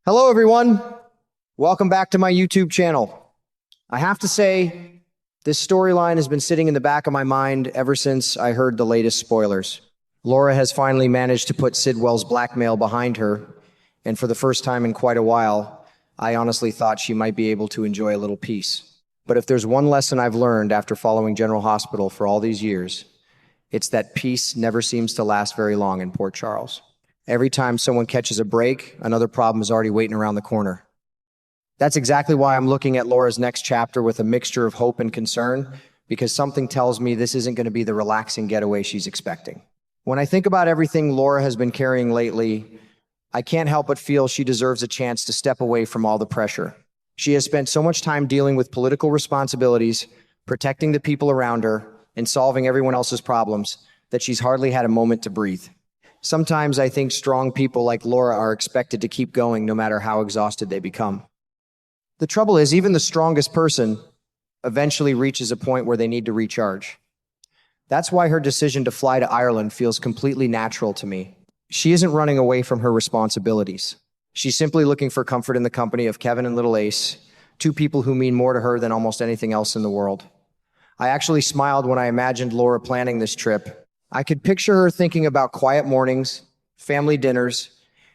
Hello, everyone. Welcome back to my YouTube channel. I have to say, this storyline has been sitting in the back of my mind ever since I heard the latest spoilers. Laura has finally managed to put Sidwell's blackmail behind her, and for the first time in quite a while, I honestly thought she might be able to enjoy a little peace. But if there's one lesson I've learned after following General Hospital for all these years, it's that peace never seems to last very long in Port Charles. Every time someone catches a break, another problem is already waiting around the corner. That's exactly why I'm looking at Laura's next chapter with a mixture of hope and concern, because something tells me this isn't going to be the relaxing getaway she's expecting. When I think about everything Laura has been carrying lately, I can't help but feel she deserves a chance to step away from all the pressure. She has spent so much time dealing with political responsibilities, protecting the people around her, and solving everyone else's problems that she's hardly had a moment to breathe. Sometimes I think strong people like Laura are expected to keep going no matter how exhausted they become. The trouble is, even the strongest person eventually reaches a point where they need to recharge. That's why her decision to fly to Ireland feels completely natural to me. She isn't running away from her responsibilities. She's simply looking for comfort in the company of Kevin and little Ace, two people who mean more to her than almost anything else in the world. I actually smiled when I imagined Laura planning this trip. I could picture her thinking about quiet mornings, family dinners,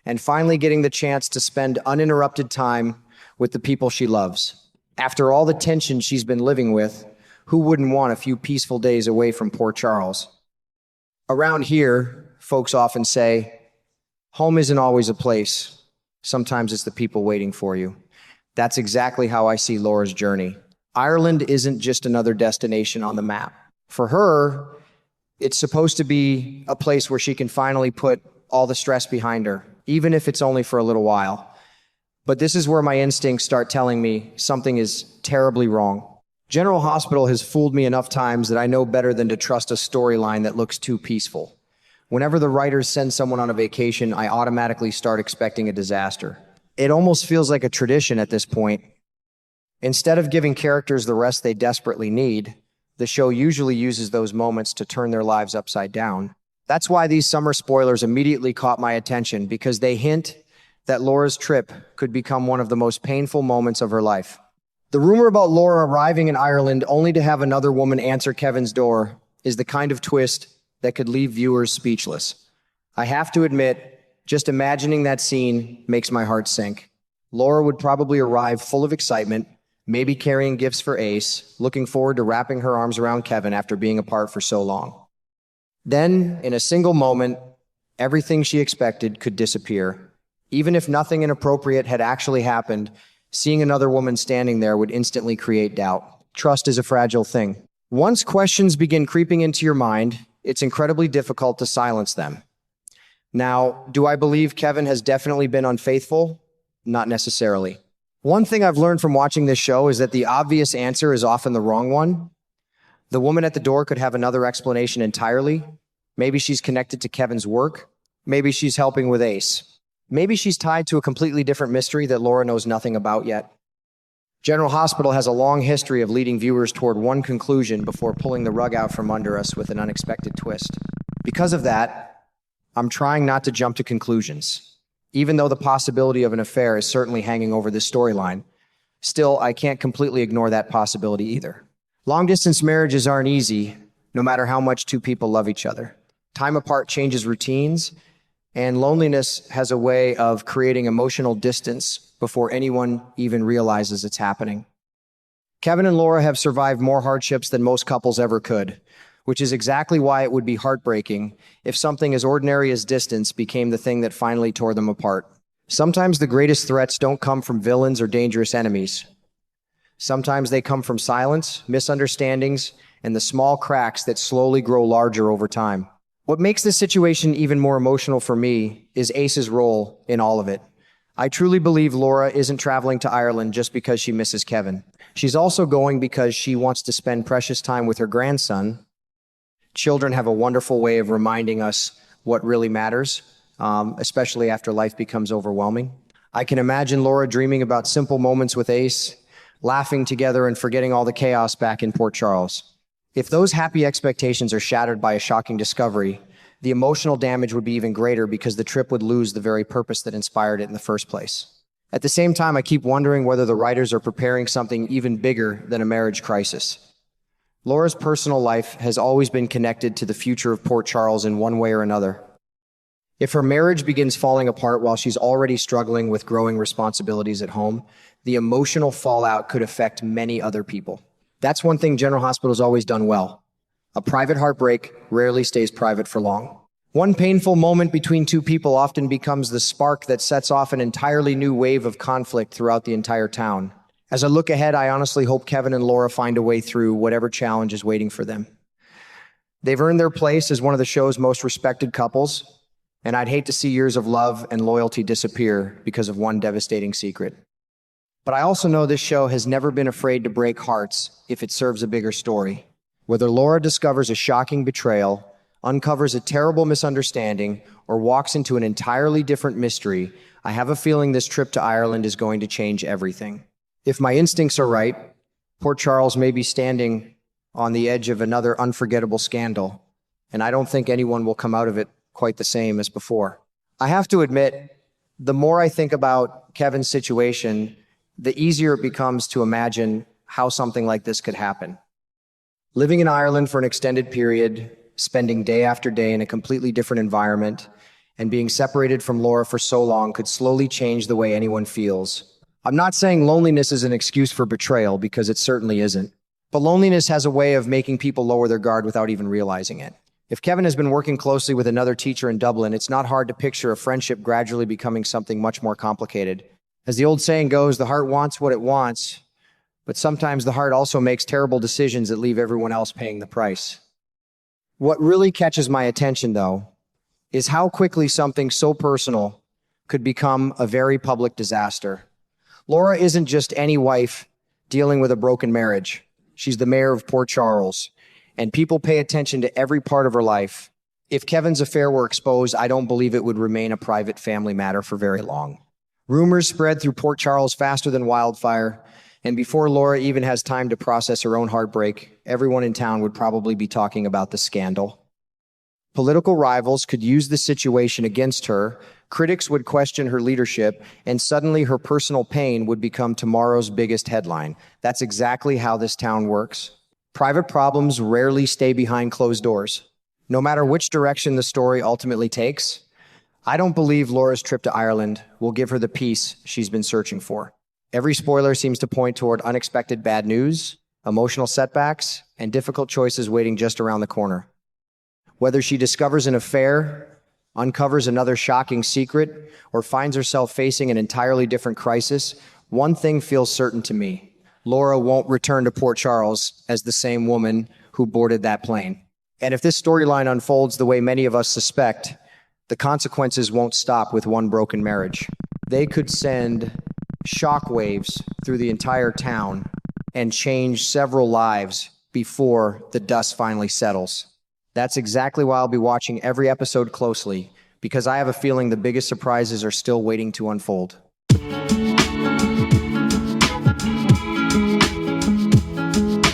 and finally getting the chance to spend uninterrupted time with the people she loves. After all the tension she's been living with, who wouldn't want a few peaceful days away from Port Charles? Around here, folks often say, home isn't always a place. Sometimes it's the people waiting for you. That's exactly how I see Laura's journey. Ireland isn't just another destination on the map. For her, it's supposed to be a place where she can finally put all the stress behind her, even if it's only for a little while. But this is where my instincts start telling me something is terribly wrong. General Hospital has fooled me enough times that I know better than to trust a storyline that looks too peaceful. Whenever the writers send someone on a vacation, I automatically start expecting a disaster. It almost feels like a tradition at this point. Instead of giving characters the rest they desperately need, the show usually uses those moments to turn their lives upside down. That's why these summer spoilers immediately caught my attention, because they hint that Laura's trip could become one of the most painful moments of her life. The rumor about Laura arriving in Ireland only to have another woman answer Kevin's door is the kind of twist that could leave viewers speechless. I have to admit, just imagining that scene makes my heart sink. Laura would probably arrive full of excitement, maybe carrying gifts for Ace, looking forward to wrapping her arms around Kevin after being apart for so long. Then, in a single moment, everything she expected could disappear. Even if nothing inappropriate had actually happened, seeing another woman standing there would instantly create doubt. Trust is a fragile thing. Once questions begin creeping into your mind, it's incredibly difficult to silence them. Now, do I believe Kevin has definitely been unfaithful? Not necessarily. One thing I've learned from watching this show is that the obvious answer is often the wrong one. The woman at the door could have another explanation entirely. Maybe she's connected to Kevin's work. Maybe she's helping with Ace. Maybe she's tied to a completely different mystery that Laura knows nothing about yet. General Hospital has a long history of leading viewers toward one conclusion before pulling the rug out from under us with an unexpected twist. Because of that, I'm trying not to jump to conclusions. Even though the possibility of an affair is certainly hanging over this storyline, still, I can't completely ignore that possibility either. Long-distance marriages aren't easy, no matter how much two people love each other. Time apart changes routines, and loneliness has a way of creating emotional distance before anyone even realizes it's happening. Kevin and Laura have survived more hardships than most couples ever could, which is exactly why it would be heartbreaking if something as ordinary as distance became the thing that finally tore them apart. Sometimes the greatest threats don't come from villains or dangerous enemies. Sometimes they come from silence, misunderstandings, and the small cracks that slowly grow larger over time. What makes this situation even more emotional for me is Ace's role in all of it. I truly believe Laura isn't traveling to Ireland just because she misses Kevin. She's also going because she wants to spend precious time with her grandson. Children have a wonderful way of reminding us what really matters, especially after life becomes overwhelming. I can imagine Laura dreaming about simple moments with Ace, laughing together and forgetting all the chaos back in Port Charles. If those happy expectations are shattered by a shocking discovery, the emotional damage would be even greater because the trip would lose the very purpose that inspired it in the first place. At the same time, I keep wondering whether the writers are preparing something even bigger than a marriage crisis. Laura's personal life has always been connected to the future of Port Charles in one way or another. If her marriage begins falling apart while she's already struggling with growing responsibilities at home, the emotional fallout could affect many other people. That's one thing General Hospital's always done well. A private heartbreak rarely stays private for long. One painful moment between two people often becomes the spark that sets off an entirely new wave of conflict throughout the entire town. As I look ahead, I honestly hope Kevin and Laura find a way through whatever challenge is waiting for them. They've earned their place as one of the show's most respected couples, and I'd hate to see years of love and loyalty disappear because of one devastating secret. But I also know this show has never been afraid to break hearts if it serves a bigger story. Whether Laura discovers a shocking betrayal, uncovers a terrible misunderstanding, or walks into an entirely different mystery, I have a feeling this trip to Ireland is going to change everything. If my instincts are right, Port Charles may be standing on the edge of another unforgettable scandal, and I don't think anyone will come out of it quite the same as before. I have to admit, the more I think about Kevin's situation, the easier it becomes to imagine how something like this could happen. Living in Ireland for an extended period, spending day after day in a completely different environment, and being separated from Laura for so long could slowly change the way anyone feels. I'm not saying loneliness is an excuse for betrayal, because it certainly isn't. But loneliness has a way of making people lower their guard without even realizing it. If Kevin has been working closely with another teacher in Dublin, it's not hard to picture a friendship gradually becoming something much more complicated. As the old saying goes, the heart wants what it wants, but sometimes the heart also makes terrible decisions that leave everyone else paying the price. What really catches my attention, though, is how quickly something so personal could become a very public disaster. Laura isn't just any wife dealing with a broken marriage. She's the mayor of Port Charles, and people pay attention to every part of her life. If Kevin's affair were exposed, I don't believe it would remain a private family matter for very long. Rumors spread through Port Charles faster than wildfire, and before Laura even has time to process her own heartbreak, everyone in town would probably be talking about the scandal. Political rivals could use the situation against her, critics would question her leadership, and suddenly her personal pain would become tomorrow's biggest headline. That's exactly how this town works. Private problems rarely stay behind closed doors. No matter which direction the story ultimately takes, I don't believe Laura's trip to Ireland will give her the peace she's been searching for. Every spoiler seems to point toward unexpected bad news, emotional setbacks, and difficult choices waiting just around the corner. Whether she discovers an affair, uncovers another shocking secret, or finds herself facing an entirely different crisis, one thing feels certain to me. Laura won't return to Port Charles as the same woman who boarded that plane. And if this storyline unfolds the way many of us suspect, the consequences won't stop with one broken marriage. They could send shockwaves through the entire town and change several lives before the dust finally settles. That's exactly why I'll be watching every episode closely, because I have a feeling the biggest surprises are still waiting to unfold.